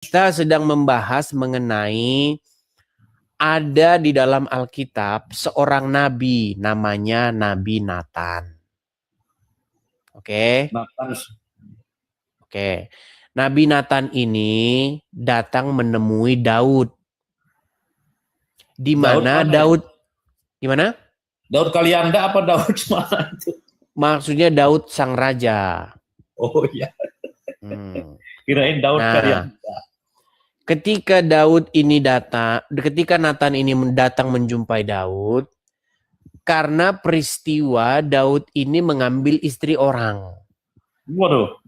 Kita sedang membahas mengenai ada di dalam Alkitab seorang nabi namanya Nabi Nathan. Oke. Oke. Nabi Nathan ini datang menemui Daud. Di mana Daud gimana? Daud Kalianda apa Daud mana itu? Maksudnya Daud sang raja. Oh iya. Kirain Daud Kalianda. Ketika Nathan ini datang menjumpai Daud, karena peristiwa Daud ini mengambil istri orang. Waduh.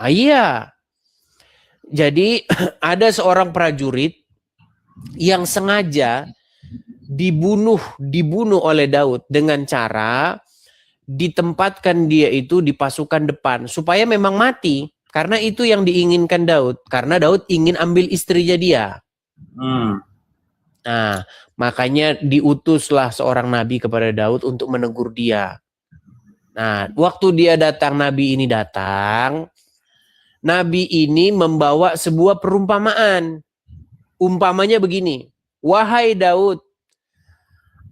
Iya. Jadi ada seorang prajurit yang sengaja dibunuh oleh Daud dengan cara ditempatkan dia itu di pasukan depan supaya memang mati. Karena itu yang diinginkan Daud. Karena Daud ingin ambil istrinya dia. Nah, makanya diutuslah seorang nabi kepada Daud untuk menegur dia. Nah, waktu dia datang, nabi ini membawa sebuah perumpamaan. Umpamanya begini, wahai Daud,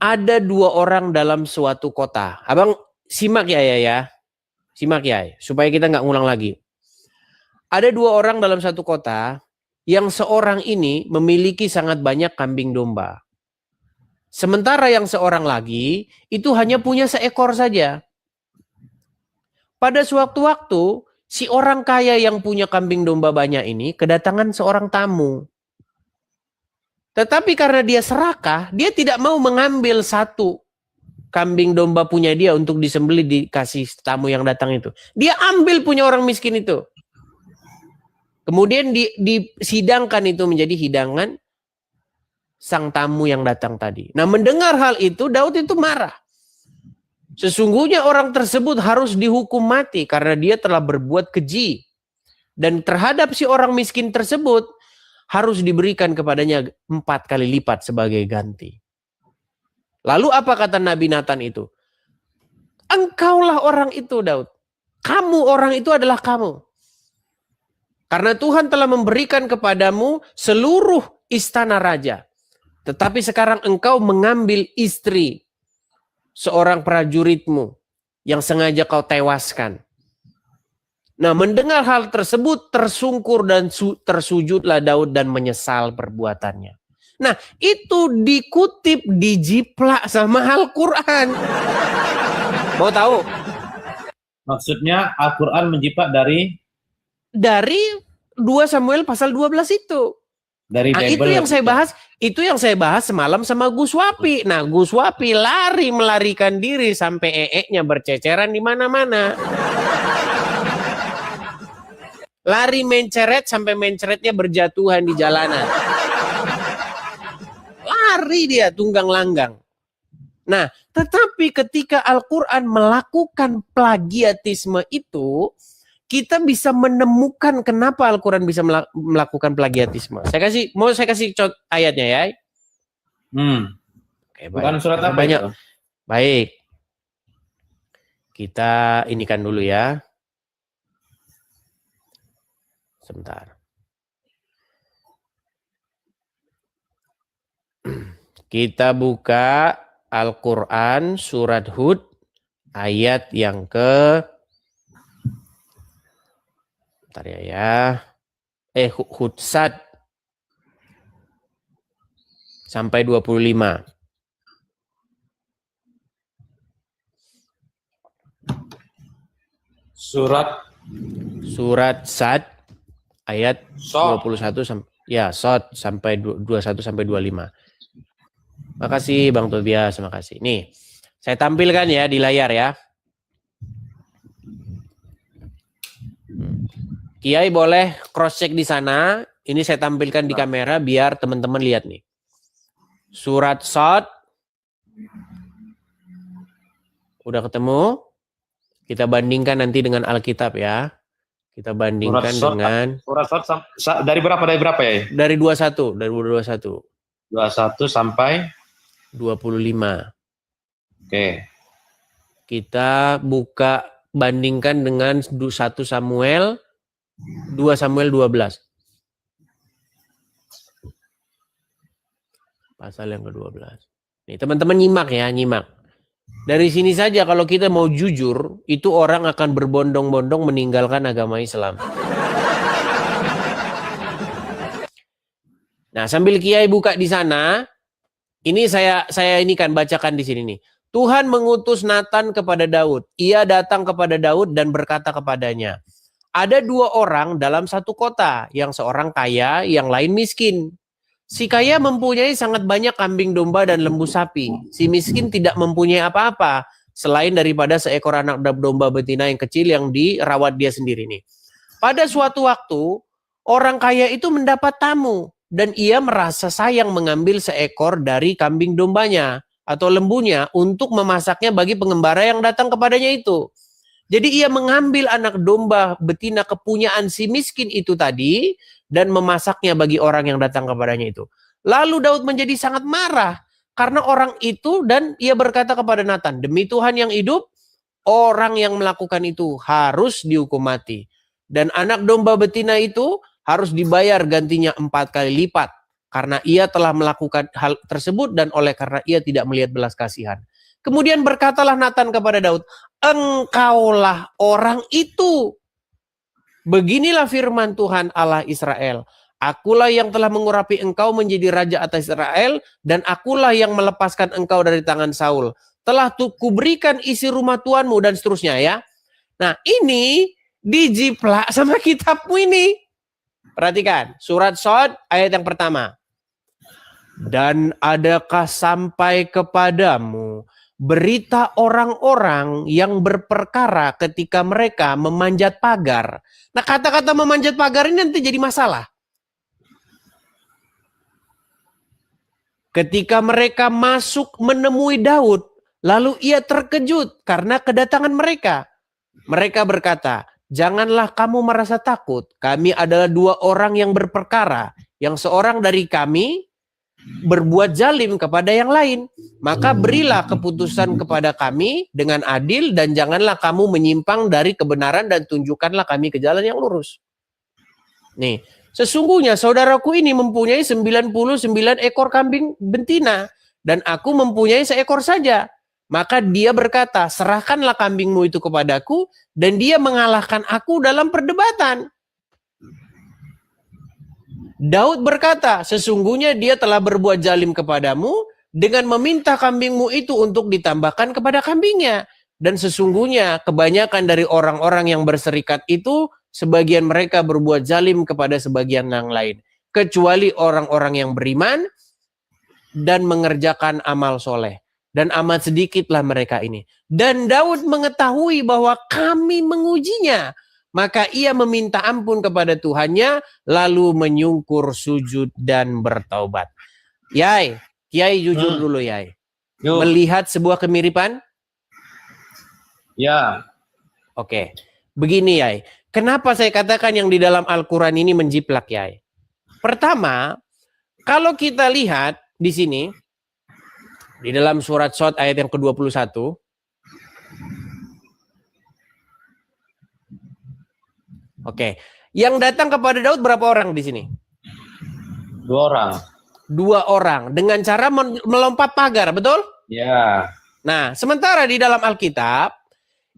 ada 2 orang dalam suatu kota. Abang simak ya. Simak ya, supaya kita nggak ngulang lagi. Ada 2 orang dalam satu kota, yang seorang ini memiliki sangat banyak kambing domba. Sementara yang seorang lagi, itu hanya punya seekor saja. Pada suatu waktu, si orang kaya yang punya kambing domba banyak ini kedatangan seorang tamu. Tetapi karena dia serakah, dia tidak mau mengambil satu kambing domba punya dia untuk disembelih dikasih tamu yang datang itu. Dia ambil punya orang miskin itu. Kemudian disidangkan itu menjadi hidangan sang tamu yang datang tadi. Nah, mendengar hal itu, Daud itu marah. Sesungguhnya orang tersebut harus dihukum mati karena dia telah berbuat keji. Dan terhadap si orang miskin tersebut harus diberikan kepadanya 4 kali lipat sebagai ganti. Lalu apa kata Nabi Nathan itu? Engkaulah orang itu, Daud. Kamu orang itu adalah kamu. Karena Tuhan telah memberikan kepadamu seluruh istana raja. Tetapi sekarang engkau mengambil istri seorang prajuritmu yang sengaja kau tewaskan. Nah, mendengar hal tersebut tersungkur dan tersujudlah Daud dan menyesal perbuatannya. Nah, itu dikutip, dijiplak sama Al-Quran. Mau tahu? Maksudnya Al-Quran menjiplak dari 2 Samuel pasal 12 itu. Dari Nah, itu yang saya bahas semalam sama Gus Wapi. Nah, Gus Wapi melarikan diri sampai nya berceceran di mana-mana. Lari menceret sampai menceretnya berjatuhan di jalanan. Lari dia tunggang langgang. Nah, tetapi ketika Al-Quran melakukan plagiatisme itu, kita bisa menemukan kenapa Al-Quran bisa melakukan plagiatisme. Saya kasih contoh ayatnya ya. Oke, bukan surat apa banyak itu? Baik. Kita inikan dulu ya. Sebentar. Kita buka Al-Quran surat Hud ayat yang bentar ya. Hud 1 sampai 25. Surat Sad ayat 21 sampai 21 sampai 25. Makasih Bang Tobias, makasih. Nih, saya tampilkan ya di layar ya. Kiai boleh cross check di sana. Ini saya tampilkan di kamera biar teman-teman lihat nih. Surat Sad. Udah ketemu? Kita bandingkan nanti dengan Alkitab ya. Kita bandingkan dengan Surat Sad dari berapa ya? Dari 21, dari 21. 21 sampai 25. Oke. Kita buka bandingkan dengan 1 Samuel 2 Samuel 12. Pasal yang ke-12. Nih, teman-teman nyimak ya, nyimak. Dari sini saja kalau kita mau jujur, itu orang akan berbondong-bondong meninggalkan agama Islam. Nah, sambil Kiai buka di sana, ini saya ini kan bacakan di sini nih. Tuhan mengutus Nathan kepada Daud. Ia datang kepada Daud dan berkata kepadanya, ada 2 orang dalam satu kota, yang seorang kaya, yang lain miskin. Si kaya mempunyai sangat banyak kambing domba dan lembu sapi. Si miskin tidak mempunyai apa-apa selain daripada seekor anak domba betina yang kecil yang dirawat dia sendiri nih. Pada suatu waktu, orang kaya itu mendapat tamu dan ia merasa sayang mengambil seekor dari kambing dombanya atau lembunya untuk memasaknya bagi pengembara yang datang kepadanya itu. Jadi ia mengambil anak domba betina kepunyaan si miskin itu tadi dan memasaknya bagi orang yang datang kepadanya itu. Lalu Daud menjadi sangat marah karena orang itu dan ia berkata kepada Nathan, demi Tuhan yang hidup, orang yang melakukan itu harus dihukum mati. Dan anak domba betina itu harus dibayar gantinya 4 kali lipat karena ia telah melakukan hal tersebut dan oleh karena ia tidak melihat belas kasihan. Kemudian berkatalah Nathan kepada Daud, engkaulah orang itu. Beginilah firman Tuhan Allah Israel. Akulah yang telah mengurapi engkau menjadi raja atas Israel, dan akulah yang melepaskan engkau dari tangan Saul. Telah kuberikan isi rumah tuanmu, dan seterusnya ya. Nah ini dijiplak sama kitabmu ini. Perhatikan, surat Shad ayat yang pertama. Dan adakah sampai kepadamu berita orang-orang yang berperkara ketika mereka memanjat pagar. Nah, kata-kata memanjat pagar ini nanti jadi masalah. Ketika mereka masuk menemui Daud, lalu ia terkejut karena kedatangan mereka. Mereka berkata, janganlah kamu merasa takut. Kami adalah 2 orang yang berperkara. Yang seorang dari kami berbuat zalim kepada yang lain, maka berilah keputusan kepada kami dengan adil dan janganlah kamu menyimpang dari kebenaran dan tunjukkanlah kami ke jalan yang lurus. Nih, sesungguhnya saudaraku ini mempunyai 99 ekor kambing betina dan aku mempunyai seekor saja. Maka dia berkata, serahkanlah kambingmu itu kepadaku, dan dia mengalahkan aku dalam perdebatan. Daud berkata, sesungguhnya dia telah berbuat zalim kepadamu dengan meminta kambingmu itu untuk ditambahkan kepada kambingnya. Dan sesungguhnya kebanyakan dari orang-orang yang berserikat itu, sebagian mereka berbuat zalim kepada sebagian yang lain. Kecuali orang-orang yang beriman dan mengerjakan amal soleh. Dan amat sedikitlah mereka ini. Dan Daud mengetahui bahwa kami mengujinya. Maka ia meminta ampun kepada Tuhannya, lalu menyungkur sujud dan bertaubat. Yai, Kiai jujur dulu Yai. Yuk. Melihat sebuah kemiripan? Ya. Oke, begini Yai. Kenapa saya katakan yang di dalam Al-Quran ini menjiplak Yai? Pertama, kalau kita lihat di sini, di dalam surat Shad ayat yang ke-21, oke, yang datang kepada Daud berapa orang di sini? 2 orang. 2 orang dengan cara melompat pagar, betul? Ya. Nah, sementara di dalam Alkitab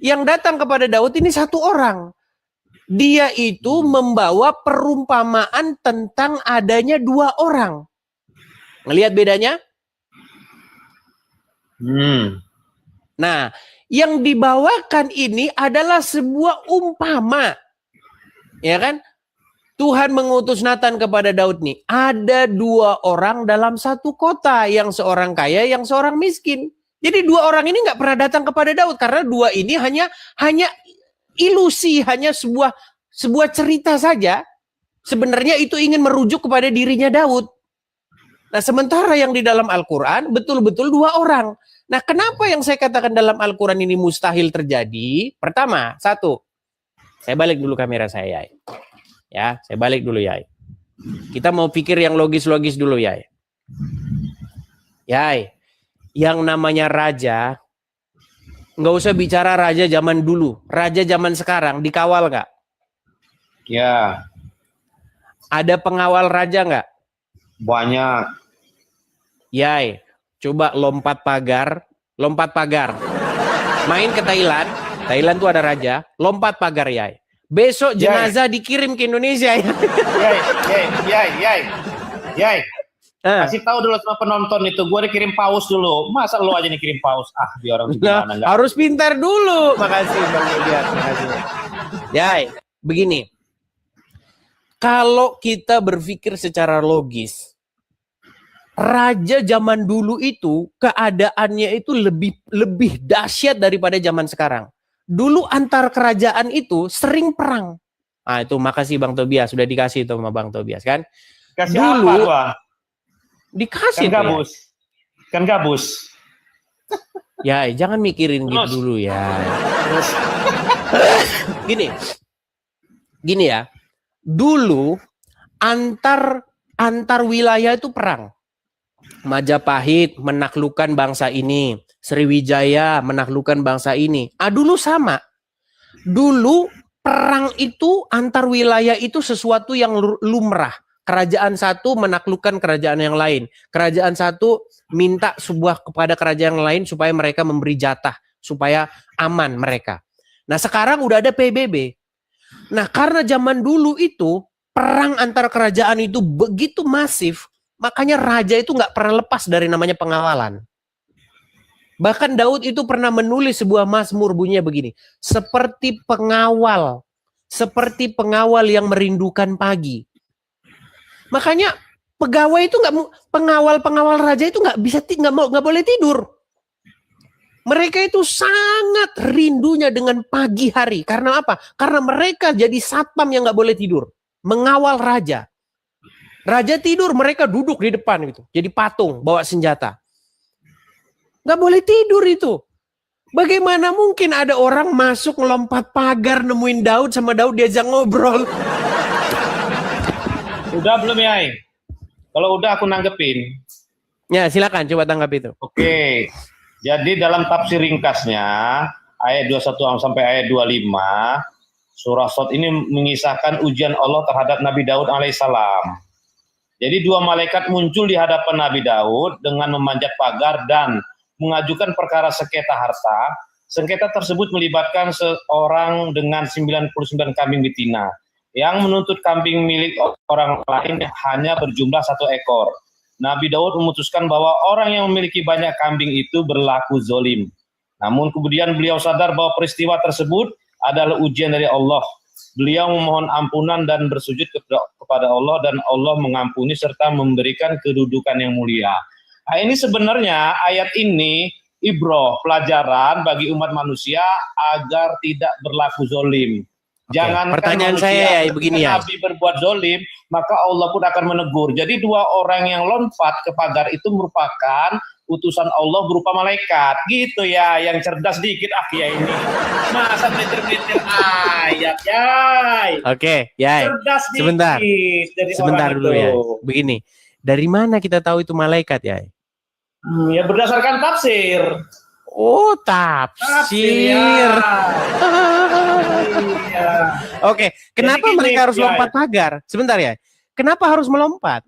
yang datang kepada Daud ini 1 orang. Dia itu membawa perumpamaan tentang adanya 2 orang. Ngelihat bedanya? Nah, yang dibawakan ini adalah sebuah umpama. Ya kan? Tuhan mengutus Nathan kepada Daud nih. Ada 2 orang dalam satu kota. Yang seorang kaya, yang seorang miskin. Jadi 2 orang ini nggak pernah datang kepada Daud. Karena 2 ini hanya ilusi. Hanya sebuah cerita saja. Sebenarnya itu ingin merujuk kepada dirinya Daud. Nah, sementara yang di dalam Al-Quran betul-betul 2 orang. Nah, kenapa yang saya katakan dalam Al-Quran ini mustahil terjadi? Pertama, 1. Saya balik dulu kamera saya, Yai. Ya, saya balik dulu, Yai. Kita mau pikir yang logis-logis dulu, Yai. Yai, yang namanya raja, nggak usah bicara raja zaman dulu. Raja zaman sekarang, dikawal nggak? Ya. Ada pengawal raja nggak? Banyak. Yai, coba lompat pagar. Main ke Thailand. Thailand tuh ada raja. Lompat pagar, Yai. Besok jenazah dikirim ke Indonesia. Yai. Kasih tahu dulu sama penonton itu, gue dikirim paus dulu. Masa lo aja dikirim paus? Dia orang gimana? Nah, harus pintar dulu. Makasih Bang Tobias, makasih. Yai, begini. Kalau kita berpikir secara logis, raja zaman dulu itu keadaannya itu lebih dahsyat daripada zaman sekarang. Dulu antar kerajaan itu sering perang. Ah, itu makasih Bang Tobias, sudah dikasih itu sama Bang Tobias kan. Kasih dulu, apa gua? Dikasih kan gabus. Ya, jangan mikirin gitu dulu ya. Gini ya. Dulu antar wilayah itu perang. Majapahit menaklukkan bangsa ini, Sriwijaya menaklukkan bangsa ini. Dulu sama. Dulu perang itu antar wilayah itu sesuatu yang lumrah. Kerajaan satu menaklukkan kerajaan yang lain. Kerajaan satu minta sebuah kepada kerajaan yang lain supaya mereka memberi jatah, supaya aman mereka. Nah, sekarang udah ada PBB. Nah, karena zaman dulu itu perang antar kerajaan itu begitu masif, makanya raja itu nggak pernah lepas dari namanya pengawalan. Bahkan Daud itu pernah menulis sebuah mazmur bunyinya begini, seperti pengawal yang merindukan pagi. Makanya pegawai itu pengawal raja itu nggak boleh tidur. Mereka itu sangat rindunya dengan pagi hari. Karena apa? Karena mereka jadi satpam yang nggak boleh tidur, mengawal raja. Raja tidur, mereka duduk di depan gitu, jadi patung bawa senjata. Nggak boleh tidur itu. Bagaimana mungkin ada orang masuk ngelompat pagar nemuin Daud, sama Daud diajak ngobrol? Udah belum ya? Kalau udah aku nanggepin. Ya silakan coba tanggap itu. Oke. Jadi dalam tafsir ringkasnya ayat 21 sampai ayat 25 surah Shad ini mengisahkan ujian Allah terhadap Nabi Daud alaihissalam. Jadi dua malaikat muncul di hadapan Nabi Daud dengan memanjat pagar dan mengajukan perkara sengketa harta. Sengketa tersebut melibatkan seorang dengan 99 kambing betina yang menuntut kambing milik orang lain hanya berjumlah 1 ekor. Nabi Daud memutuskan bahwa orang yang memiliki banyak kambing itu berlaku zolim. Namun kemudian beliau sadar bahwa peristiwa tersebut adalah ujian dari Allah. Beliau memohon ampunan dan bersujud kepada Allah dan Allah mengampuni serta memberikan kedudukan yang mulia. Nah, ini sebenarnya ayat ini ibrah, pelajaran bagi umat manusia agar tidak berlaku zolim. Jangan pertanyaan saya begini ya. Nabi berbuat zolim, maka Allah pun akan menegur. Jadi dua orang yang lompat ke pagar itu merupakan utusan Allah berupa malaikat. Gitu ya, yang cerdas dikit ya ini. Masa meter-meter ayat, Yai. Oke, Yai. Cerdas sebentar. Dikit dari sebentar orang dulu itu. Ya. Begini, dari mana kita tahu itu malaikat, Yai? Ya berdasarkan tafsir. Oh, tafsir. Ya. Oke, kenapa mereka harus lompat pagar? Sebentar ya. Kenapa harus melompat?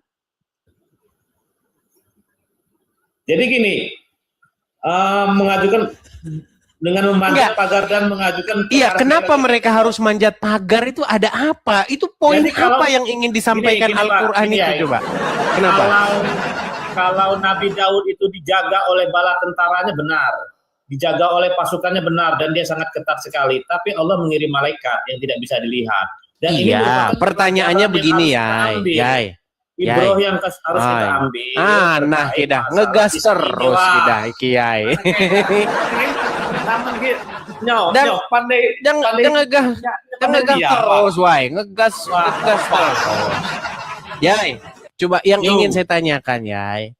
Jadi gini, mengajukan dengan memanjat pagar dan mengajukan. Iya, kenapa mereka harus manjat pagar itu ada apa? Itu poin apa yang ingin disampaikan Al-Quran itu coba? Kenapa? Kalau Nabi Daud itu dijaga oleh bala tentaranya benar. Dijaga oleh pasukannya benar dan dia sangat ketat sekali. Tapi Allah mengirim malaikat yang tidak bisa dilihat. Dan iya, ini pertanyaannya begini Yai. Ibrah yang harus kita ambil. Nah, kita ngegas terus kita Kiai. Ngegas terus, Wai. Ngegas terus. Yai, coba yang ingin saya tanyakan, Yai.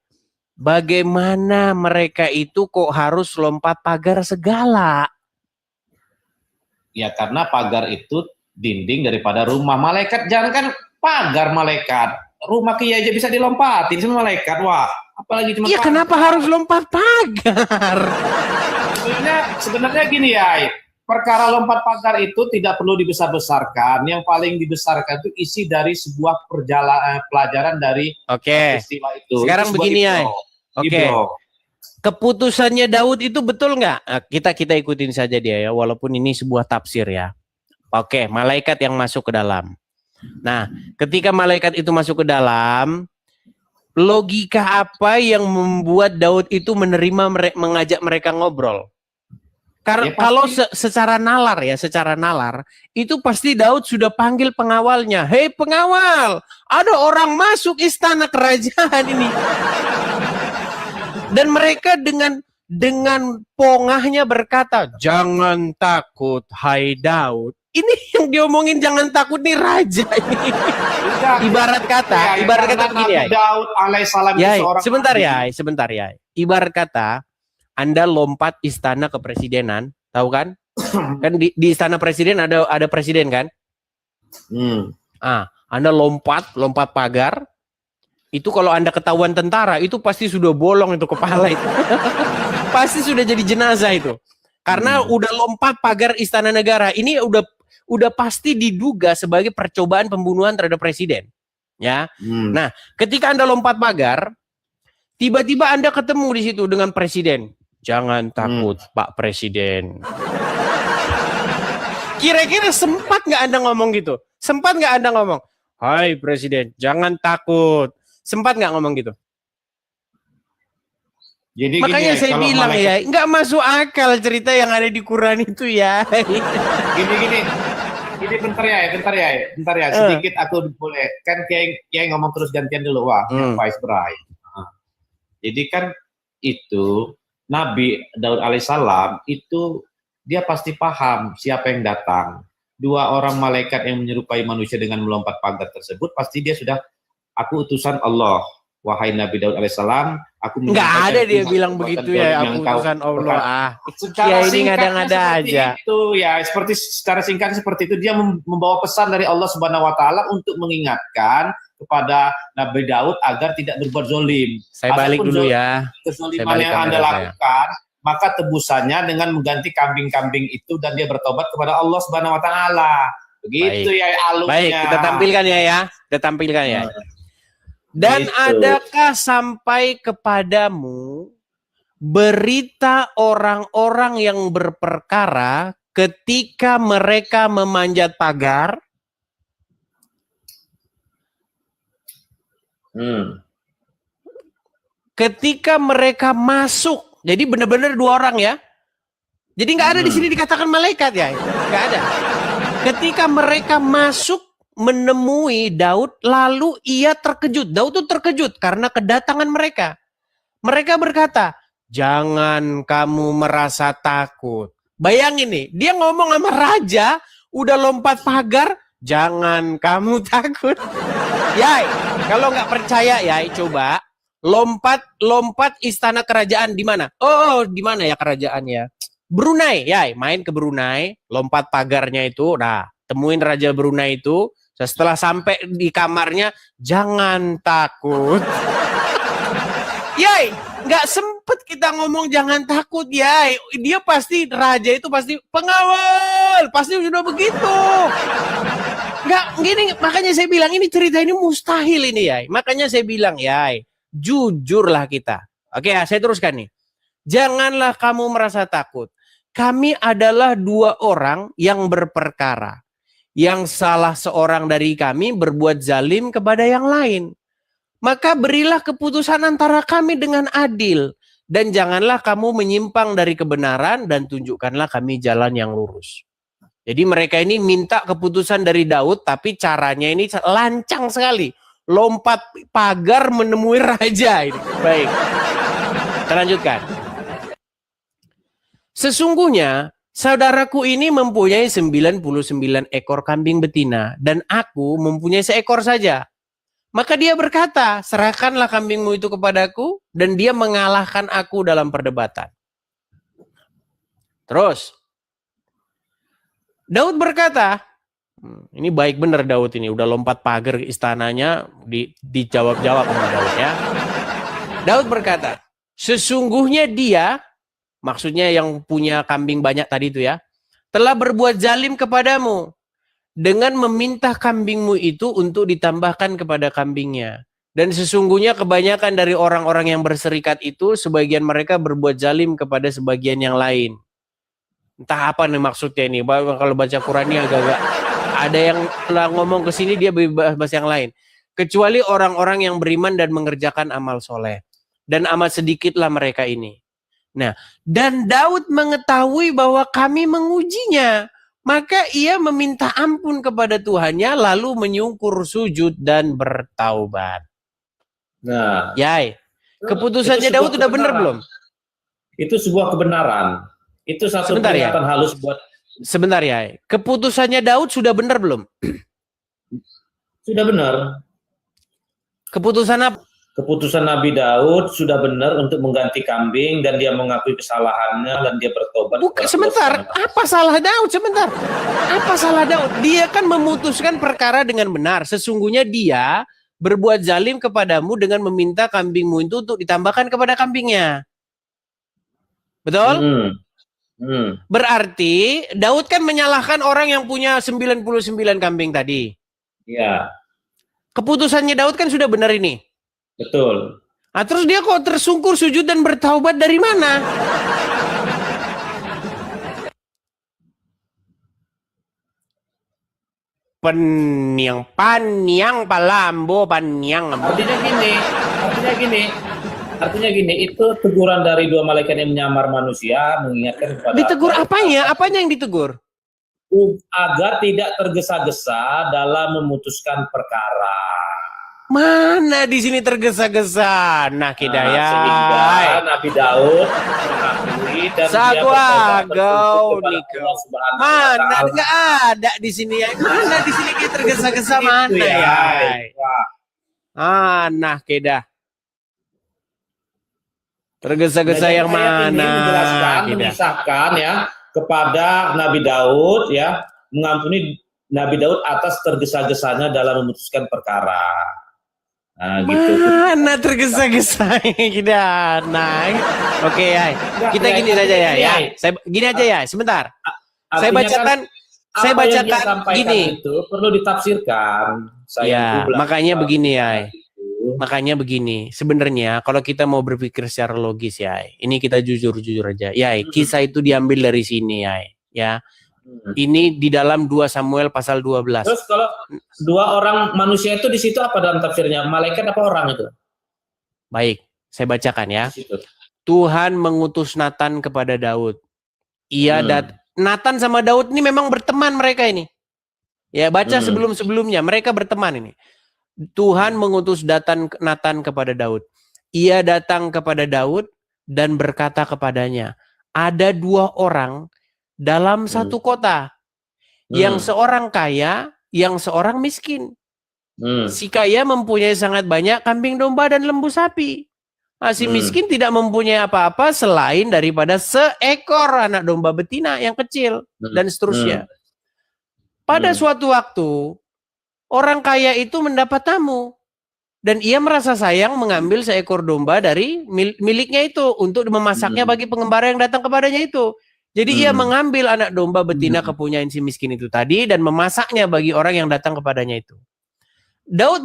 Bagaimana mereka itu kok harus lompat pagar segala? Ya karena pagar itu dinding daripada rumah. Malaikat jangan kan pagar malaikat. Rumah kiai aja bisa dilompatin sama malaikat. Wah, apalagi cuma. Iya, kenapa harus lompat pagar? Sebenarnya gini ya. Perkara lompat pagar itu tidak perlu dibesar-besarkan. Yang paling dibesarkan itu isi dari sebuah pelajaran dari peristiwa itu. Sekarang begini ya. Oke. Ibro. Keputusannya Daud itu betul nggak? Kita ikutin saja dia ya, walaupun ini sebuah tafsir ya. Oke, malaikat yang masuk ke dalam. Nah, ketika malaikat itu masuk ke dalam, logika apa yang membuat Daud itu menerima mengajak mereka ngobrol? Karena Ya, kalau secara nalar itu pasti Daud sudah panggil pengawalnya. Hei pengawal, ada orang masuk istana kerajaan ini. Dan mereka dengan pongahnya berkata, jangan takut, hai Daud. Ini yang diomongin jangan takut nih raja ini. Ibarat kata begini ya. Daud alaihissalam sebentar ya. Ibarat kata, Anda lompat istana kepresidenan, tahu kan? Kan di istana presiden ada presiden kan? Anda lompat pagar. Itu kalau Anda ketahuan tentara, itu pasti sudah bolong itu kepala itu. Pasti sudah jadi jenazah itu. Karena udah lompat pagar istana negara. Ini udah pasti diduga sebagai percobaan pembunuhan terhadap presiden. Ya. Nah, ketika Anda lompat pagar, tiba-tiba Anda ketemu di situ dengan presiden. Jangan takut, Pak Presiden. Kira-kira sempat nggak Anda ngomong gitu? Sempat nggak Anda ngomong, hai Presiden, jangan takut. Sempat nggak ngomong gitu? Jadi makanya gini, saya bilang ya, nggak masuk akal cerita yang ada di Quran itu ya. Gini bentar ya, sedikit aku boleh. Kan Kiai ngomong terus gantian dulu, wah, Vice Bray. Jadi kan itu Nabi Daud alaihissalam itu dia pasti paham siapa yang datang. Dua orang malaikat yang menyerupai manusia dengan melompat pagar tersebut, pasti dia sudah, aku utusan Allah, wahai Nabi Daud alaihissalam, aku nggak ada dia bilang begitu ya, aku utusan Allah. Ya ini ngada-ngada aja. Itu ya secara singkat seperti itu, dia membawa pesan dari Allah Subhanahu Wa Taala untuk mengingatkan kepada Nabi Daud agar tidak berbuat zolim. Saya balik dulu ya. Kezoliman yang Anda lakukan, maka tebusannya dengan mengganti kambing-kambing itu dan dia bertobat kepada Allah Subhanahu Wa Taala. Begitu ya alurnya. Baik, kita tampilkan ya. Dan gitu. Adakah sampai kepadamu berita orang-orang yang berperkara ketika mereka memanjat pagar? Ketika mereka masuk, jadi benar-benar dua orang ya. Jadi nggak ada di sini dikatakan malaikat ya, nggak ada. Ketika mereka masuk menemui Daud, lalu ia terkejut. Daud tuh terkejut karena kedatangan mereka. Mereka berkata, jangan kamu merasa takut. Bayangin nih, dia ngomong sama raja, udah lompat pagar, jangan kamu takut. Yai, kalau nggak percaya Yai, coba lompat istana kerajaan di mana? Oh, di mana ya kerajaannya? Brunei, Yai, main ke Brunei, lompat pagarnya itu, nah, temuin raja Brunei itu. Setelah sampai di kamarnya, jangan takut. Yai, nggak sempet kita ngomong jangan takut, Yai. Dia pasti, raja itu pasti pengawal, pasti sudah begitu. Nggak, gini, makanya saya bilang ini cerita ini mustahil ini, Yai. Makanya saya bilang, Yai, jujurlah kita. Oke, saya teruskan nih. Janganlah kamu merasa takut. Kami adalah dua orang yang berperkara. Yang salah seorang dari kami berbuat zalim kepada yang lain. Maka berilah keputusan antara kami dengan adil. Dan janganlah kamu menyimpang dari kebenaran dan tunjukkanlah kami jalan yang lurus. Jadi mereka ini minta keputusan dari Daud, tapi caranya ini lancang sekali. Lompat pagar menemui raja ini. Baik, kita lanjutkan. Sesungguhnya saudaraku ini mempunyai 99 ekor kambing betina dan aku mempunyai seekor saja. Maka dia berkata, serahkanlah kambingmu itu kepadaku dan dia mengalahkan aku dalam perdebatan. Terus Daud berkata, ini baik benar Daud ini, udah lompat pagar istananya, dijawab-jawab sama Daud ya. Daud berkata, sesungguhnya dia, maksudnya yang punya kambing banyak tadi itu ya, telah berbuat zalim kepadamu dengan meminta kambingmu itu untuk ditambahkan kepada kambingnya. Dan sesungguhnya kebanyakan dari orang-orang yang berserikat itu, sebagian mereka berbuat zalim kepada sebagian yang lain. Entah apa nih maksudnya ini. Kalau baca Quran ini agak-agak ada yang ngomong ke sini dia bahas yang lain. Kecuali orang-orang yang beriman dan mengerjakan amal soleh. Dan amat sedikitlah mereka ini. Nah, dan Daud mengetahui bahwa kami mengujinya. Maka ia meminta ampun kepada Tuhannya lalu menyungkur sujud dan bertaubat. Nah, Yai, keputusannya Daud udah benar belum? Itu sebuah kebenaran. Itu satu peringatan halus buat. Sebentar ya, keputusannya Daud sudah benar belum? Sudah benar. Keputusan apa? Keputusan Nabi Daud sudah benar untuk mengganti kambing dan dia mengakui kesalahannya dan dia bertobat. Sebentar, apa salah Daud? Sebentar, apa salah Daud? Dia kan memutuskan perkara dengan benar. Sesungguhnya dia berbuat zalim kepadamu dengan meminta kambingmu itu untuk ditambahkan kepada kambingnya. Betul? Berarti Daud kan menyalahkan orang yang punya 99 kambing tadi. Iya. Keputusannya Daud kan sudah benar ini. Betul. Nah, terus dia kok tersungkur sujud dan bertaubat dari mana? Paniang palambo paniang. Artinya gini, itu teguran dari dua malaikat yang menyamar manusia mengingatkan kepada. Ditegur apanya? Apanya yang ditegur? Agar tidak tergesa-gesa dalam memutuskan perkara. Mana di sini tergesa-gesa? Nah, Hidayah. Sehingga Nabi Daud mengakui dan mana nggak ada di sini ya? Mana di sini kita tergesa-gesa mana ya? Nah, Kedah. Tergesa-gesa yang mana? Menjelaskan, memisahkan ya kepada Nabi Daud ya, mengampuni Nabi Daud atas tergesa-gesanya dalam memutuskan perkara. Nah, gitu. Mana tergesa-gesa kita? Nah, oke ya. Kita gini saja ya. Saya gini aja ya. Sebentar. Saya bacakan. Saya bacakan gini. Itu perlu ditafsirkan. Ya, makanya begini ya. Makanya begini. Sebenarnya kalau kita mau berpikir secara logis ya, ini kita jujur-jujur aja. Ya, kisah itu diambil dari sini ya. Ya. Ini di dalam 2 Samuel pasal 12. Terus kalau dua orang manusia itu di situ apa dalam tafsirnya? Malaikat apa orang itu? Baik, saya bacakan ya. Tuhan mengutus Nathan kepada Daud. Nathan sama Daud ini memang berteman mereka ini. Ya, baca sebelum-sebelumnya mereka berteman ini. Tuhan mengutus Nathan kepada Daud. Ia datang kepada Daud dan berkata kepadanya, ada 2 orang dalam satu kota, yang seorang kaya, yang seorang miskin. Si kaya mempunyai sangat banyak kambing domba dan lembu sapi. Si miskin tidak mempunyai apa-apa selain daripada seekor anak domba betina yang kecil, dan seterusnya. Pada suatu waktu, orang kaya itu mendapat tamu, dan ia merasa sayang mengambil seekor domba dari miliknya itu untuk memasaknya bagi pengembara yang datang kepadanya itu. Jadi ia mengambil anak domba betina kepunyaan si miskin itu tadi dan memasaknya bagi orang yang datang kepadanya itu. Daud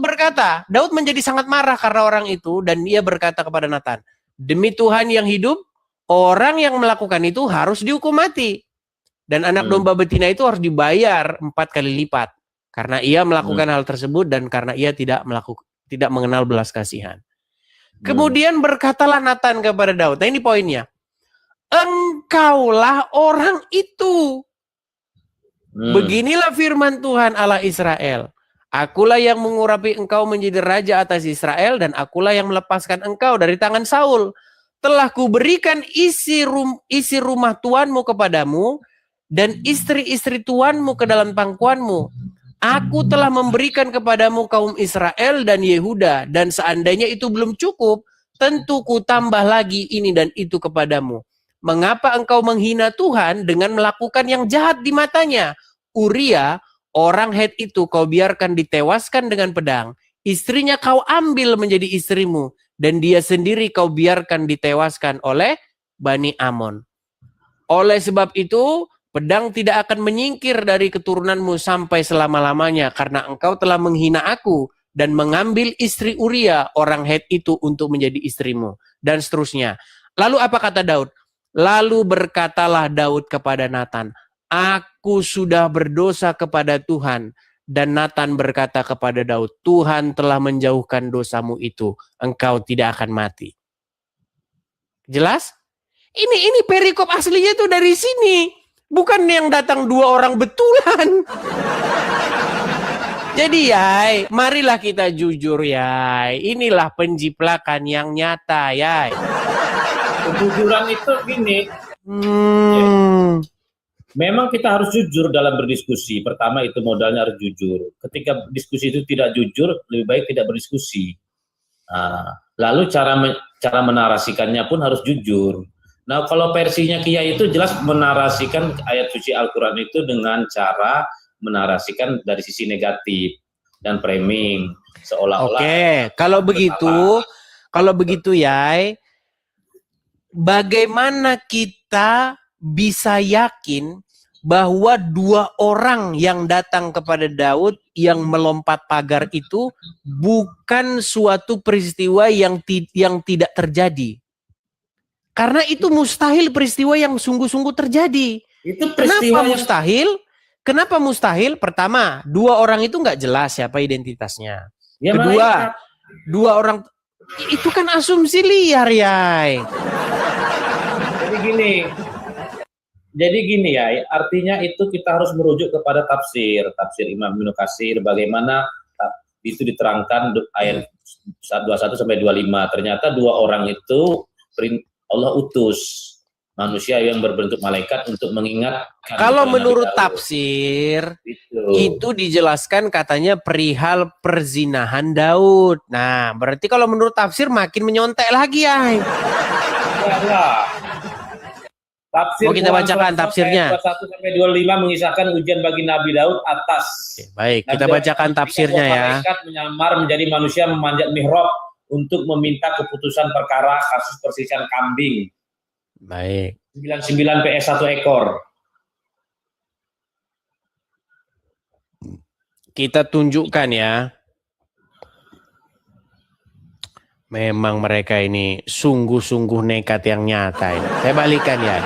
menjadi sangat marah karena orang itu dan ia berkata kepada Nathan, demi Tuhan yang hidup, orang yang melakukan itu harus dihukum mati. Dan anak domba betina itu harus dibayar 4 kali lipat karena ia melakukan hal tersebut dan karena ia tidak mengenal belas kasihan. Kemudian berkatalah Nathan kepada Daud. Nah, ini poinnya. Engkaulah orang itu. Beginilah firman Tuhan Allah Israel. Akulah yang mengurapi engkau menjadi raja atas Israel dan akulah yang melepaskan engkau dari tangan Saul. Telah kuberikan isi rumah tuanmu kepadamu dan istri-istri tuanmu ke dalam pangkuanmu. Aku telah memberikan kepadamu kaum Israel dan Yehuda dan seandainya itu belum cukup, tentu ku tambah lagi ini dan itu kepadamu. Mengapa engkau menghina Tuhan dengan melakukan yang jahat di matanya? Uria, orang Het itu kau biarkan ditewaskan dengan pedang. Istrinya kau ambil menjadi istrimu. Dan dia sendiri kau biarkan ditewaskan oleh Bani Amon. Oleh sebab itu, pedang tidak akan menyingkir dari keturunanmu sampai selama-lamanya. Karena engkau telah menghina aku dan mengambil istri Uria orang Het itu untuk menjadi istrimu dan seterusnya. Lalu apa kata Daud? Lalu berkatalah Daud kepada Nathan, aku sudah berdosa kepada Tuhan. Dan Nathan berkata kepada Daud, Tuhan telah menjauhkan dosamu itu, engkau tidak akan mati. Jelas? Ini perikop aslinya tuh dari sini. Bukan yang datang 2 orang betulan. Jadi Yai, marilah kita jujur Yai. Inilah penjiplakan yang nyata Yai. Kejujuran itu gini, memang kita harus jujur dalam berdiskusi. Pertama itu modalnya harus jujur. Ketika diskusi itu tidak jujur, lebih baik tidak berdiskusi. Nah, lalu cara menarasikannya pun harus jujur. Nah, kalau versinya Kiai itu jelas menarasikan ayat suci Al-Quran itu dengan cara menarasikan dari sisi negatif dan framing seolah-olah. Oke, kalau begitu Yai, bagaimana kita bisa yakin bahwa 2 orang yang datang kepada Daud yang melompat pagar itu bukan suatu peristiwa yang tidak terjadi? Karena itu mustahil peristiwa yang sungguh-sungguh terjadi. Itu peristiwa Kenapa mustahil? Kenapa mustahil? Pertama, 2 orang itu nggak jelas siapa identitasnya. Ya, kedua, 2 orang itu kan asumsi liar Yai. Jadi gini ya, artinya itu kita harus merujuk kepada tafsir Imam Ibnu Katsir, bagaimana itu diterangkan ayat 21 sampai 25. Ternyata 2 orang itu Allah utus manusia yang berbentuk malaikat untuk mengingatkan. Kalau menurut tafsir itu dijelaskan katanya perihal perzinahan Daud. Nah, berarti kalau menurut tafsir makin menyontek lagi ya. Tafsir mau kita bacakan tafsirnya. 21 sampai 25 mengisahkan ujian bagi Nabi Daud atas. Oke, baik, kita bacakan tafsirnya ya. Malaikat menyamar menjadi manusia memanjat mihrab untuk meminta keputusan perkara kasus persisian kambing. Baik. 99 PS 1 ekor. Kita tunjukkan ya. Memang mereka ini sungguh-sungguh nekat yang nyata ini. Saya balikan ya.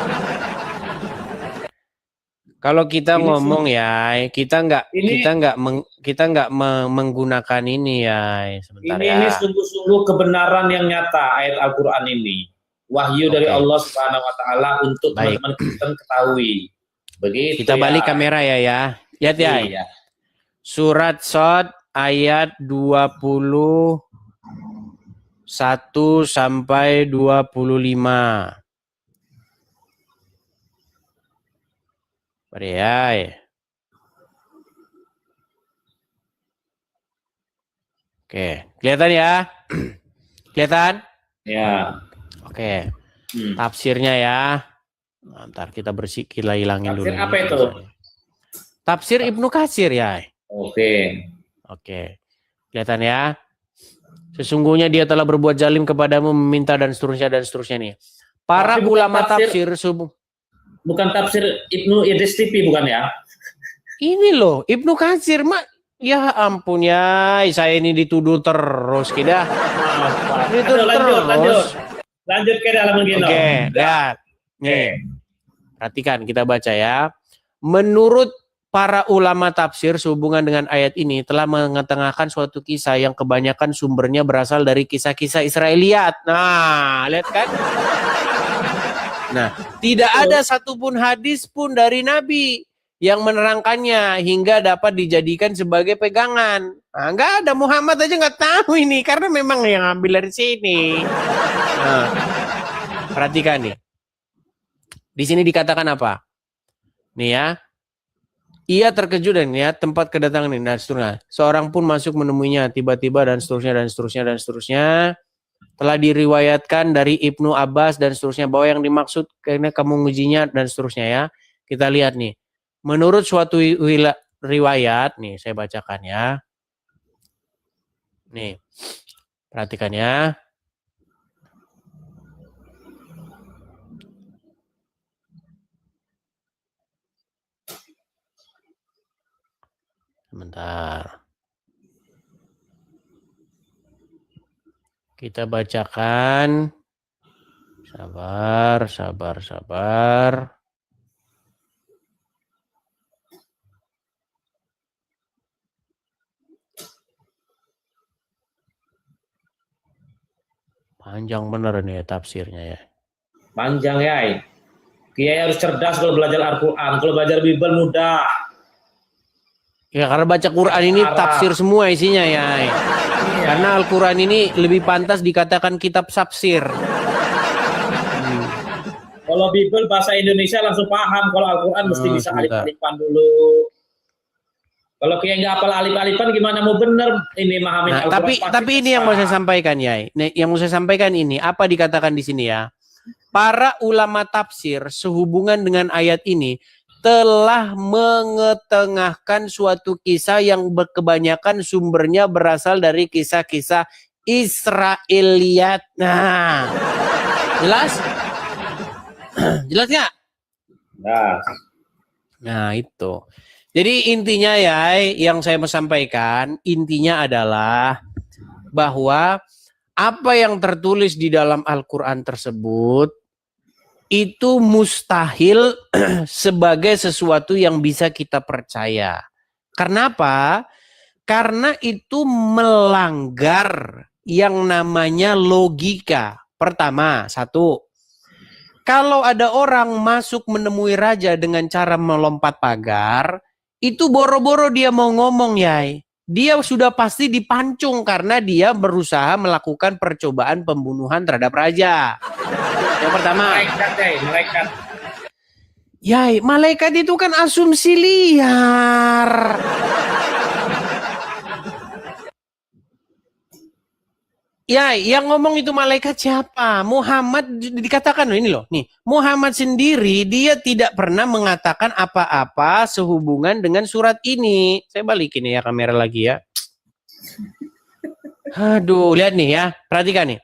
Kalau kita ngomong ya, kita nggak menggunakan ini ya. Sebentar ya. Ini sungguh-sungguh kebenaran yang nyata ayat Al-Quran ini. Wahyu dari Allah Subhanahu Wa Taala untuk teman-teman kita ketahui. Begitu. Kita balik kamera ya. Lihat ya. Iya. Surat Shad ayat 21 sampai 25. Mari ya. Oke, kelihatan ya? Kelihatan? Ya. Oke. Tafsirnya ya. Ntar kita kita hilangin dulu. Tafsir apa itu? Tafsir Ibnu Katsir ya. Oke. Kelihatan ya? Sesungguhnya dia telah berbuat zalim kepadamu, meminta dan seterusnya nih. Para ulama tafsir bukan tafsir Ibnu Idris TV bukan ya? Ini loh, Ibnu Katsir ya ampun ya, saya ini dituduh terus kita. Lanjut ke dalam begini. Oke, lihat. Nih. Perhatikan kita baca ya. Menurut para ulama tafsir sehubungan dengan ayat ini telah mengetengahkan suatu kisah yang kebanyakan sumbernya berasal dari kisah-kisah Israeliat. Nah, lihat kan? Nah, tidak ada satupun hadis pun dari Nabi yang menerangkannya hingga dapat dijadikan sebagai pegangan. Nah, nggak ada, Muhammad aja nggak tahu ini karena memang yang ambil dari sini. Nah, perhatikan nih. Di sini dikatakan apa? Nih ya. Ia terkejut dan ya tempat kedatangan ini dan seterusnya. Seorang pun masuk menemuinya tiba-tiba dan seterusnya. Telah diriwayatkan dari Ibnu Abbas dan seterusnya bahwa yang dimaksud karena kamu ngujinya dan seterusnya ya. Kita lihat nih. Menurut suatu riwayat, nih saya bacakan ya. Nih. Perhatikan ya. Sebentar. Kita bacakan. Sabar, sabar, sabar. Panjang bener nih ya tafsirnya ya. Panjang ya. Kiai harus cerdas kalau belajar Al-Quran. Kalau belajar Bible mudah. Ya karena baca Quran ini tafsir semua isinya ya. Karena Al-Quran ini lebih pantas dikatakan kitab tafsir. Kalau Bible bahasa Indonesia langsung paham. Kalau Al-Quran mesti bisa alif-alifan dulu. Kalau kayak nggak hafal alif-alifan gimana mau bener ini memahami Al-Quran? Tapi ini yang mau saya sampaikan ya. Yang mau saya sampaikan ini apa dikatakan di sini ya? Para ulama tafsir sehubungan dengan ayat ini telah mengetengahkan suatu kisah yang kebanyakan sumbernya berasal dari kisah-kisah Israiliyat. Nah, jelas? Jelas nggak? Nah, itu. Jadi intinya ya, yang saya mau sampaikan, intinya adalah bahwa apa yang tertulis di dalam Al-Quran tersebut itu mustahil sebagai sesuatu yang bisa kita percaya. Karena apa? Karena itu melanggar yang namanya logika. Pertama, satu, kalau ada orang masuk menemui raja dengan cara melompat pagar, itu boro-boro dia mau ngomong ya, dia sudah pasti dipancung karena dia berusaha melakukan percobaan pembunuhan terhadap raja. Yang pertama. Malaikat. Yai, malaikat itu kan asumsi liar. Yai, yang ngomong itu malaikat siapa? Muhammad dikatakan loh ini loh. Nih, Muhammad sendiri dia tidak pernah mengatakan apa-apa sehubungan dengan surat ini. Saya balikin ya kamera lagi ya. Aduh, lihat nih ya. Perhatikan nih.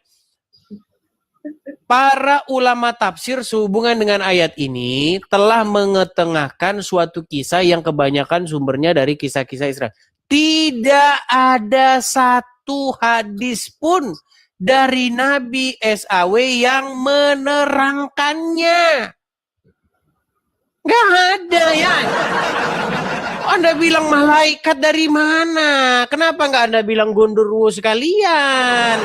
Para ulama tafsir sehubungan dengan ayat ini telah mengetengahkan suatu kisah yang kebanyakan sumbernya dari kisah-kisah Israel. Tidak ada satu hadis pun dari Nabi SAW yang menerangkannya. Nggak ada ya. Anda bilang malaikat dari mana? Kenapa nggak Anda bilang gondoruo sekalian?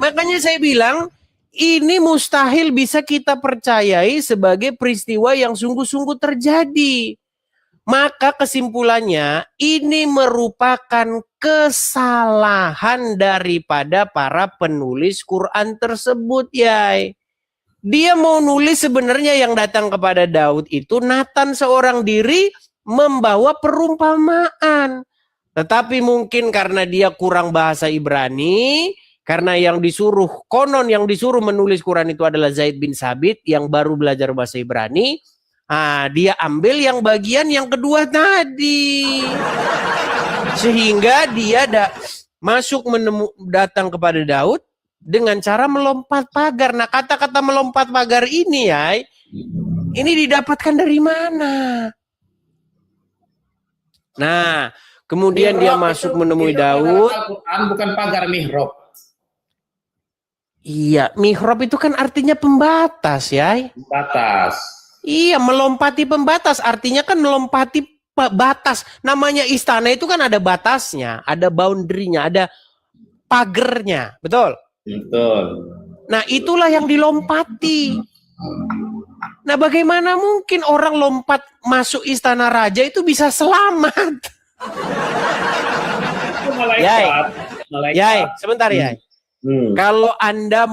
Makanya saya bilang, ini mustahil bisa kita percayai sebagai peristiwa yang sungguh-sungguh terjadi. Maka kesimpulannya, ini merupakan kesalahan daripada para penulis Quran tersebut, ya. Dia mau nulis sebenarnya yang datang kepada Daud itu Nathan seorang diri membawa perumpamaan. Tetapi mungkin karena dia kurang bahasa Ibrani, karena yang disuruh menulis Quran itu adalah Zaid bin Sabit yang baru belajar bahasa Ibrani. Dia ambil yang bagian yang kedua tadi. Sehingga dia datang kepada Daud dengan cara melompat pagar. Nah, kata-kata melompat pagar ini ya, ini didapatkan dari mana? Nah, kemudian mihrab dia masuk menemui Daud. Al-Quran bukan pagar mihrab. Iya, mihrab itu kan artinya pembatas ya. Pembatas. Iya, melompati pembatas. Artinya kan melompati batas. Namanya istana itu kan ada batasnya, ada boundary-nya, ada pagernya. Betul? Betul. Nah, itulah yang dilompati. Nah, bagaimana mungkin orang lompat masuk istana raja itu bisa selamat? Yai, sebentar Yai. Kalau Anda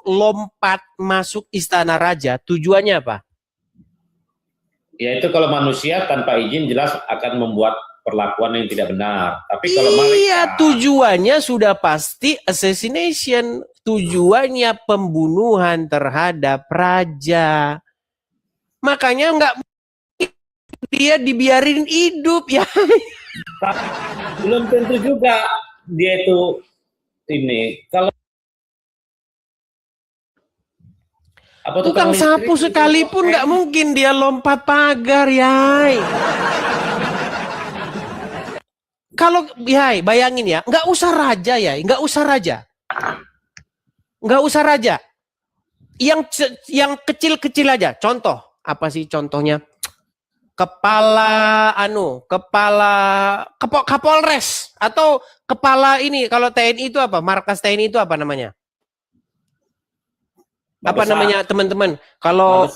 lompat masuk istana raja, tujuannya apa? Ya itu kalau manusia tanpa izin jelas akan membuat perlakuan yang tidak benar. Tapi kalau malaikat, tujuannya sudah pasti assassination. Tujuannya pembunuhan terhadap raja. Makanya nggak dia dibiarin hidup ya. Belum tentu juga dia itu ini. Kalau tukang sapu sekalipun nggak mungkin dia lompat pagar, Yai. Kalau ya bayangin ya, nggak usah raja ya, nggak usah raja. Nggak usah raja. Yang kecil-kecil aja. Contoh, apa sih contohnya? Kapolres atau kepala ini, kalau TNI itu apa? Markas TNI itu apa namanya? Apa namanya teman-teman? Kalau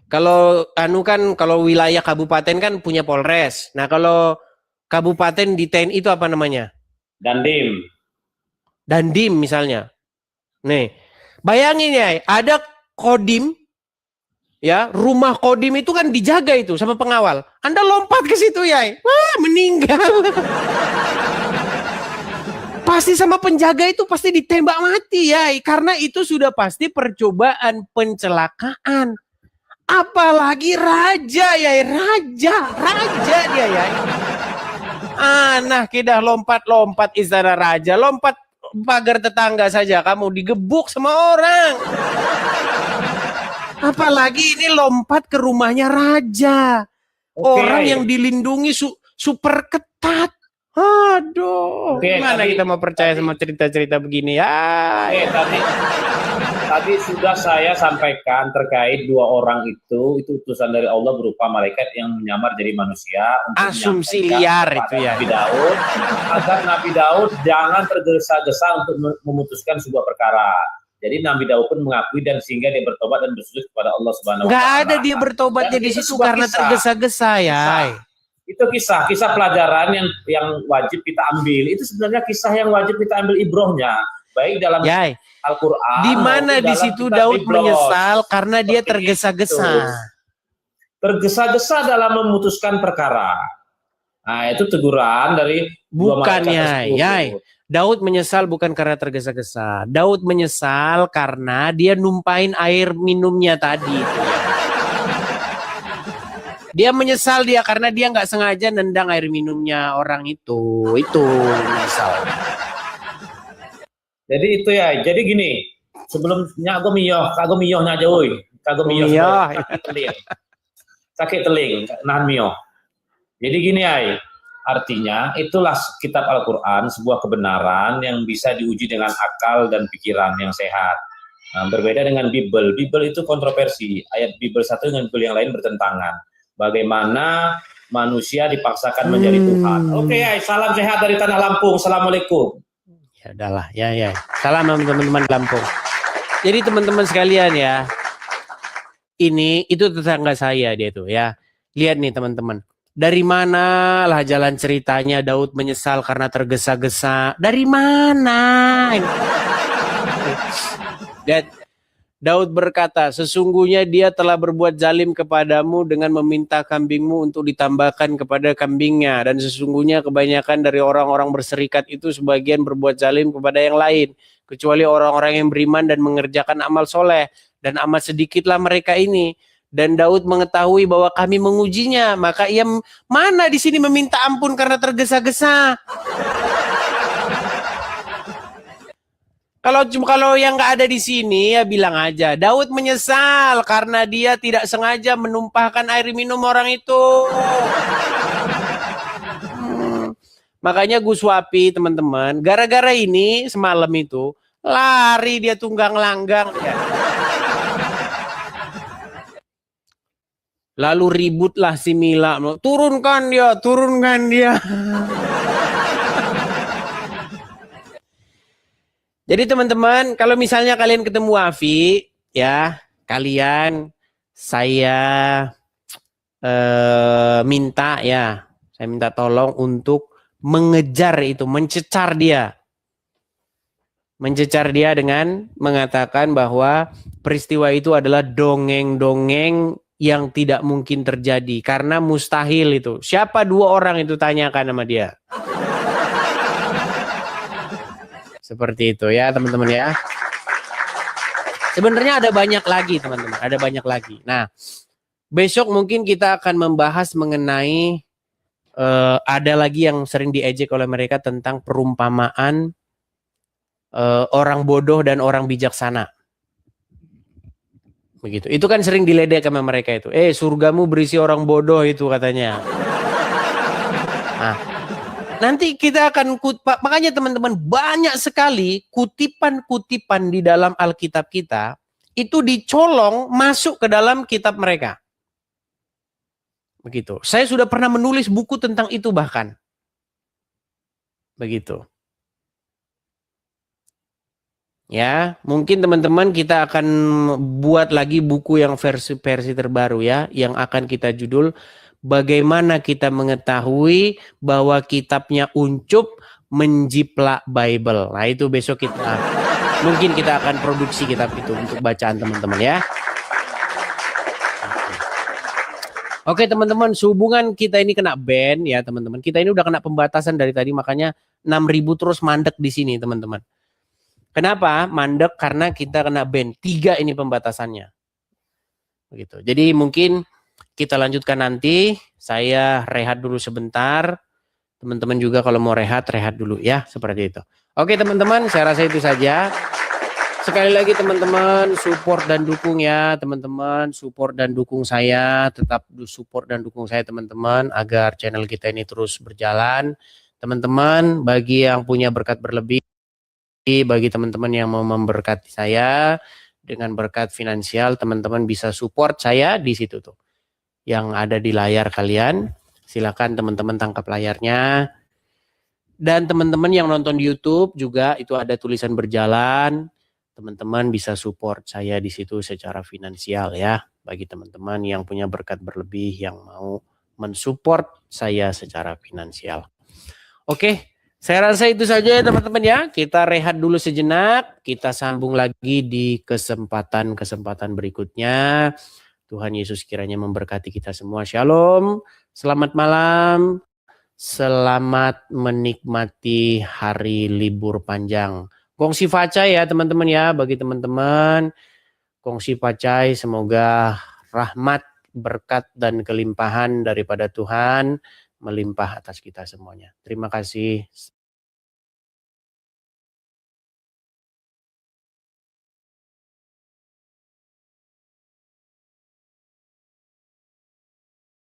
kalau wilayah kabupaten kan punya Polres. Nah, kalau kabupaten di TNI itu apa namanya? Dandim. Dandim misalnya. Nih, bayangin ya, ada kodim, ya, rumah kodim itu kan dijaga itu sama pengawal. Anda lompat ke situ ya, wah meninggal. Pasti sama penjaga itu pasti ditembak mati ya, karena itu sudah pasti percobaan pencelakaan. Apalagi raja ya, raja dia ya. Nah, kita lompat istana raja, lompat pagar tetangga saja kamu digebuk sama orang. Apalagi ini lompat ke rumahnya raja. Orang yang dilindungi super ketat. Aduh, gimana kita mau percaya sama cerita-cerita begini ya? Tadi sudah saya sampaikan terkait 2 orang itu utusan dari Allah berupa malaikat yang menyamar jadi manusia. Asumsi liar itu ya. Nabi Daud, agar Nabi Daud jangan tergesa-gesa untuk memutuskan sebuah perkara. Jadi Nabi Daud pun mengakui dan sehingga dia bertobat dan bersujud kepada Allah Subhanahu wa Ta'ala. Nggak ada dia bertobatnya di situ karena tergesa-gesa ya. Itu kisah pelajaran yang wajib kita ambil. Itu sebenarnya kisah yang wajib kita ambil ibrohnya. Baik dalam Al-Quran. Di mana di situ Daud menyesal karena dia tergesa-gesa. Tergesa-gesa dalam memutuskan perkara. Nah, itu teguran dari bukannya, Yai. Daud menyesal bukan karena tergesa-gesa. Daud menyesal karena dia numpain air minumnya tadi. Dia menyesal karena dia nggak sengaja nendang air minumnya orang itu. Itu menyesal. Jadi itu ya. Jadi gini, sebelumnya aku miyah aja, woi. Kagak miyah. Sakit teling, nahan miyah. Jadi gini ya. Artinya itulah kitab Al-Quran, sebuah kebenaran yang bisa diuji dengan akal dan pikiran yang sehat. Nah, berbeda dengan Bible. Bible itu kontroversi. Ayat Bible satu dengan Bible yang lain bertentangan. Bagaimana manusia dipaksakan menjadi Tuhan. Oke ya, salam sehat dari Tanah Lampung. Assalamualaikum. Ya udahlah, ya. Salam teman-teman Lampung. Jadi teman-teman sekalian ya, itu tetangga saya dia tuh ya. Lihat nih teman-teman. Dari mana lah jalan ceritanya Daud menyesal karena tergesa-gesa? Dari mana? Dan Daud berkata, sesungguhnya dia telah berbuat zalim kepadamu dengan meminta kambingmu untuk ditambahkan kepada kambingnya. Dan sesungguhnya kebanyakan dari orang-orang berserikat itu sebagian berbuat zalim kepada yang lain. Kecuali orang-orang yang beriman dan mengerjakan amal soleh. Dan amat sedikitlah mereka ini. Dan Daud mengetahui bahwa kami mengujinya. Maka ia mana di sini meminta ampun karena tergesa-gesa. Kalau yang nggak ada di sini ya bilang aja Daud menyesal karena dia tidak sengaja menumpahkan air minum orang itu. Makanya Gus Wapi teman-teman, gara-gara ini semalam itu lari dia tunggang langgang. Ya. Lalu ributlah si Mila, turunkan dia. Jadi teman-teman, kalau misalnya kalian ketemu Wafi, ya saya minta tolong untuk mengejar itu, mencecar dia dengan mengatakan bahwa peristiwa itu adalah dongeng-dongeng yang tidak mungkin terjadi karena mustahil itu. Siapa 2 orang itu, tanyakan sama dia. Seperti itu ya teman-teman ya. Sebenarnya ada banyak lagi teman-teman, ada banyak lagi. Nah, besok mungkin kita akan membahas mengenai ada lagi yang sering diejek oleh mereka tentang perumpamaan orang bodoh dan orang bijaksana. Begitu. Itu kan sering diledek sama mereka itu. Surgamu berisi orang bodoh itu katanya. Nah, Nanti kita akan makanya teman-teman banyak sekali kutipan-kutipan di dalam Alkitab kita itu dicolong masuk ke dalam kitab mereka. Begitu. Saya sudah pernah menulis buku tentang itu bahkan. Begitu. Ya, mungkin teman-teman kita akan buat lagi buku yang versi terbaru ya, yang akan kita judul bagaimana kita mengetahui bahwa kitabnya Uncup menjiplak Bible. Nah, itu besok mungkin kita akan produksi kitab itu untuk bacaan teman-teman ya. Oke teman-teman, sehubungan kita ini kena ban ya teman-teman. Kita ini udah kena pembatasan dari tadi, makanya 6.000 terus mandek di sini teman-teman. Kenapa mandek? Karena kita kena ban. 3 ini pembatasannya. Begitu. Jadi mungkin kita lanjutkan nanti. Saya rehat dulu sebentar. Teman-teman juga kalau mau rehat dulu ya, seperti itu. Oke teman-teman, saya rasa itu saja. Sekali lagi teman-teman, support dan dukung ya teman-teman, support dan dukung saya, tetap support dan dukung saya teman-teman agar channel kita ini terus berjalan. Teman-teman, bagi yang punya berkat berlebih, bagi teman-teman yang mau memberkati saya dengan berkat finansial, teman-teman bisa support saya di situ tuh. Yang ada di layar kalian, silakan teman-teman tangkap layarnya. Dan teman-teman yang nonton di YouTube juga itu ada tulisan berjalan. Teman-teman bisa support saya di situ secara finansial ya. Bagi teman-teman yang punya berkat berlebih yang mau mensupport saya secara finansial. Oke, saya rasa itu saja ya teman-teman ya. Kita rehat dulu sejenak. Kita sambung lagi di kesempatan-kesempatan berikutnya. Tuhan Yesus kiranya memberkati kita semua. Shalom. Selamat malam. Selamat menikmati hari libur panjang. Kongsi Facai ya teman-teman ya, bagi teman-teman kongsi Facai, semoga rahmat, berkat dan kelimpahan daripada Tuhan melimpah atas kita semuanya. Terima kasih.